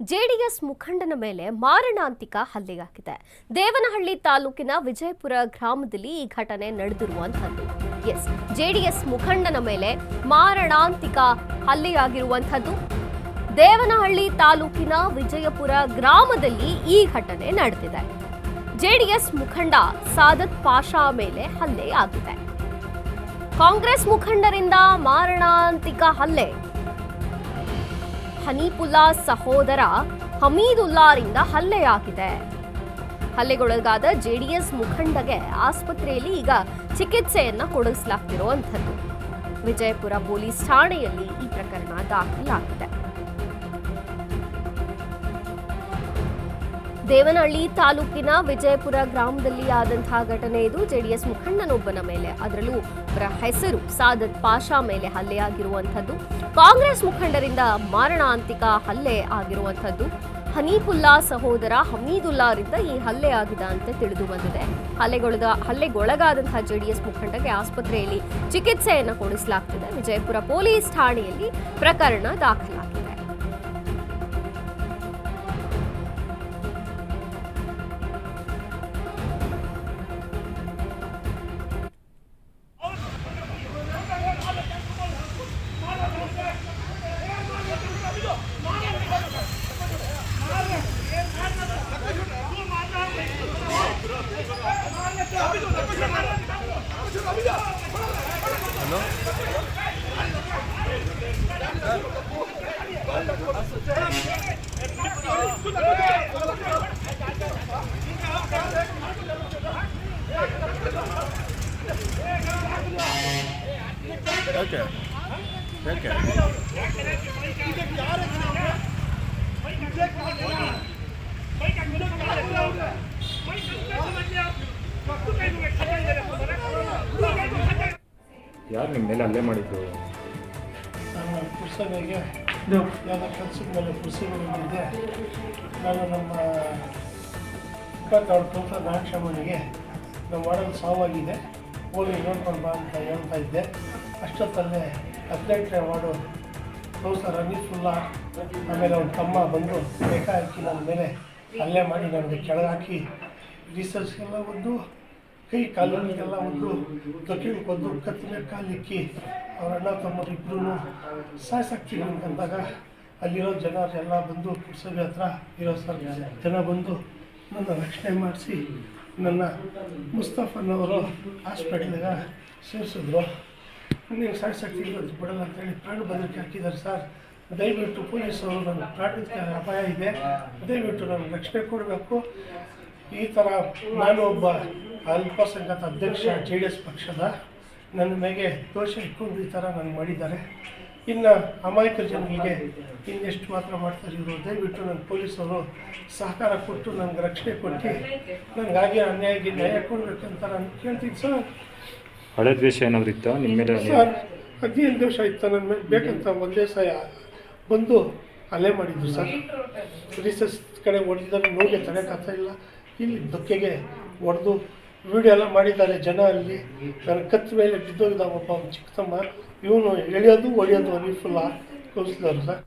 JDS ಮುಖಂಡನ ಮೇಲೆ ಮಾರಣಾಂತಿಕ ಹಲ್ಲೆಯಾಗಿದೆ. ದೇವನಹಳ್ಳಿ ತಾಲೂಕಿನ ವಿಜಯಪುರ ಗ್ರಾಮದಲ್ಲಿ ಈ ಘಟನೆ ನಡೆದಿರುವಂತದ್ದು. ಜೆಡಿಎಸ್ ಮುಖಂಡನ ಮೇಲೆ ಮಾರಣಾಂತಿಕ ಹಲ್ಲೆಯಾಗಿರುವಂತದ್ದು. ದೇವನಹಳ್ಳಿ ತಾಲೂಕಿನ ವಿಜಯಪುರ ಗ್ರಾಮದಲ್ಲಿ ಈ ಘಟನೆ ನಡೆದಿದೆ. ಜೆಡಿಎಸ್ ಮುಖಂಡ ಸಾದತ್ ಪಾಷಾ ಮೇಲೆ ಹಲ್ಲೆಯಾಗಿದೆ. ಕಾಂಗ್ರೆಸ್ ಮುಖಂಡರಿಂದ ಮಾರಣಾಂತಿಕ ಹಲ್ಲೆ. ಹನೀಫುಲ್ಲಾ ಸಹೋದರ ಹಮೀದುಲ್ಲಾರಿಂದ ಹಲ್ಲೆಯಾಗಿದೆ. ಹಲ್ಲೆಗೊಳಗಾದ ಜೆಡಿಎಸ್ ಮುಖಂಡಗೆ ಆಸ್ಪತ್ರೆಯಲ್ಲಿ ಈಗ ಚಿಕಿತ್ಸೆಯನ್ನ ಕೊಡಿಸಲಾಗ್ತಿರುವಂಥದ್ದು. ವಿಜಯಪುರ ಪೊಲೀಸ್ ಠಾಣೆಯಲ್ಲಿ ಈ ಪ್ರಕರಣ ದಾಖಲಾಗಿದೆ. ದೇವನಹಳ್ಳಿ ತಾಲೂಕಿನ ವಿಜಯಪುರ ಗ್ರಾಮದಲ್ಲಿ ಆದಂತಹ ಘಟನೆ ಇದು. ಜೆಡಿಎಸ್ ಮುಖಂಡನೊಬ್ಬನ ಮೇಲೆ, ಅದರಲ್ಲೂ ಅವರ ಹೆಸರು ಸಾದತ್ ಪಾಷಾ ಮೇಲೆ ಹಲ್ಲೆಯಾಗಿರುವಂಥದ್ದು. ಕಾಂಗ್ರೆಸ್ ಮುಖಂಡರಿಂದ ಮಾರಣಾಂತಿಕ ಹಲ್ಲೆ ಆಗಿರುವಂಥದ್ದು. ಹನೀಫುಲ್ಲಾ ಸಹೋದರ ಹಮೀದುಲ್ಲಾರಿಂದ ಈ ಹಲ್ಲೆ ಆಗಿದೆ ಅಂತ ತಿಳಿದು ಬಂದಿದೆ. ಹಲ್ಲೆಗೊಳಗಾದಂತಹ ಜೆಡಿಎಸ್ ಮುಖಂಡಗೆ ಆಸ್ಪತ್ರೆಯಲ್ಲಿ ಚಿಕಿತ್ಸೆಯನ್ನು ಕೊಡಿಸಲಾಗ್ತಿದೆ. ವಿಜಯಪುರ ಪೊಲೀಸ್ ಠಾಣೆಯಲ್ಲಿ ಪ್ರಕರಣ ದಾಖಲಾಗಿದೆ. ಯಾರು ನಿಮ್ಮ ಮೇಲೆ ಹಲ್ಲೆ ಮಾಡಿದ್ರು? ಪುಸ್ತಕಕ್ಕೆ ಯಾವುದೋ ಕೆಲಸದ ಮೇಲೆ ಪುಸ್ತಕಗಳಿದೆ. ನಾನು ನಮ್ಮ 26 ನಾಗಶಮನಿಗೆ ನಮ್ಮ ಮಾಡಲು ಸಾವಾಗಿದೆ, ಹೋಗಿ ನೋಡ್ಕೊಂಡು ಬಾ ಅಂತ ಹೇಳ್ತಾ ಇದ್ದೆ. ಅಷ್ಟೊತ್ತಲ್ಲೇ 18ನೇ ವಾರ್ಡು ಪ್ರೊಫೆಸರ್ ಹನೀಫುಲ್ಲಾ ಆಮೇಲೆ ಅವ್ನ ತಮ್ಮ ಬಂದು ಬೇಕಾ ಹಾಕಿ ನನ್ನ ಮೇಲೆ ಹಲ್ಲೆ ಮಾಡಿ ನನಗೆ ಕೆಳಗಾಕಿ ರಿಸರ್ಚ್ಗೆಲ್ಲ ಒಂದು ಕೈ ಕಾಲಿಗೆಲ್ಲ ಒಂದು ದೊಡ್ಡ ಕತ್ತಿನ ಕಾಲಿಕ್ಕಿ ಅವ್ರ ಅಣ್ಣ ತಮ್ಮರು ಇಬ್ಬರೂ ಸಾಯಿಸಾಕ್ತೀವಿ ಅಂತಂದಾಗ ಅಲ್ಲಿರೋ ಜನರೆಲ್ಲ ಬಂದು ಪುರಸಭೆ ಹತ್ರ ಇರೋ ಜನ ಬಂದು ನನ್ನ ರಕ್ಷಣೆ ಮಾಡಿಸಿ ನನ್ನ ಮುಸ್ತಫನ್ನವರು ಹಾಸ್ಪಿಟ್ಲಿಗೆ ಸೇರಿಸಿದ್ರು. ನೀವು ಸಾಯಿಸಾಕ್ತೀವಿ ಅದು ಬಿಡಲ್ಲ ಅಂತೇಳಿ ಪ್ರಾಣ ಬೆದರಿಕೆ ಹಾಕಿದ್ದಾರೆ. ಸರ್, ದಯವಿಟ್ಟು ಪೊಲೀಸರು ನನ್ನ ಪ್ರಾಣಕ್ಕೆ ಅಪಾಯ ಇದೆ, ದಯವಿಟ್ಟು ನನಗೆ ರಕ್ಷಣೆ ಕೊಡಬೇಕು. ಈ ಥರ ನಾನು ಒಬ್ಬ ಅಲ್ಪಸಂಖ್ಯಾತ ಅಧ್ಯಕ್ಷ JDS ಪಕ್ಷದ, ನನ್ನ ಮೇಲೆ ದೋಷ ಇಟ್ಕೊಂಡು ಈ ಥರ ನನಗೆ ಮಾಡಿದ್ದಾರೆ. ಇನ್ನು ಅಮಾಯಕ ಜನರಿಗೆ ಇನ್ನೆಷ್ಟು ಮಾತ್ರ ಮಾಡ್ತಾರೆ ಇವರು. ದಯವಿಟ್ಟು ನನ್ನ ಪೊಲೀಸರು ಸಹಕಾರ ಕೊಟ್ಟು ನನಗೆ ರಕ್ಷಣೆ ಕೊಟ್ಟು ನನಗಾಗಿ ಅನ್ಯಾಯಕ್ಕೆ ನ್ಯಾಯ ಕೊಡಬೇಕಂತ ನಾನು ಕೇಳ್ತೀನಿ. ಸರ್, ಹಳೆ ದ್ವೇಷ ಏನಾದ್ರು ಇತ್ತು ನಿಮ್ಮ ಮೇಲೆ? ಸರ್, 15 ವರ್ಷ ಇತ್ತು ನನ್ನ ಮೇಲೆ ಬೇಕಂತ ಒಂದೇ ಸಹ ಬಂದು ಹಲ್ಲೆ ಮಾಡಿದ್ರು ಸರ್. ರಿಸರ್ಚ್ ಕಡೆ ಹೊಡೆದಿದ್ದಾರೆ, ನೋವಿಗೆ ತಡೆಕಾಗ್ತಾ ಇಲ್ಲ. ಇಲ್ಲಿ ಧಕ್ಕೆಗೆ ಹೊಡೆದು ವಿಡಿಯೋ ಎಲ್ಲ ಮಾಡಿದ್ದಾರೆ ಜನ. ಅಲ್ಲಿ ನನ್ನ ಕತ್ತು ಮೇಲೆ ಬಿದ್ದೋಗಿದ್ದ ಒಬ್ಬ ಚಿಕ್ಕ ತಮ್ಮ, ಇವನು ಎಳೆಯೋದು ಹೊಡೆಯೋದು ಹನೀಫುಲ್ಲಾ ಕೌನ್ಸಿಲರ್ ಸರ್.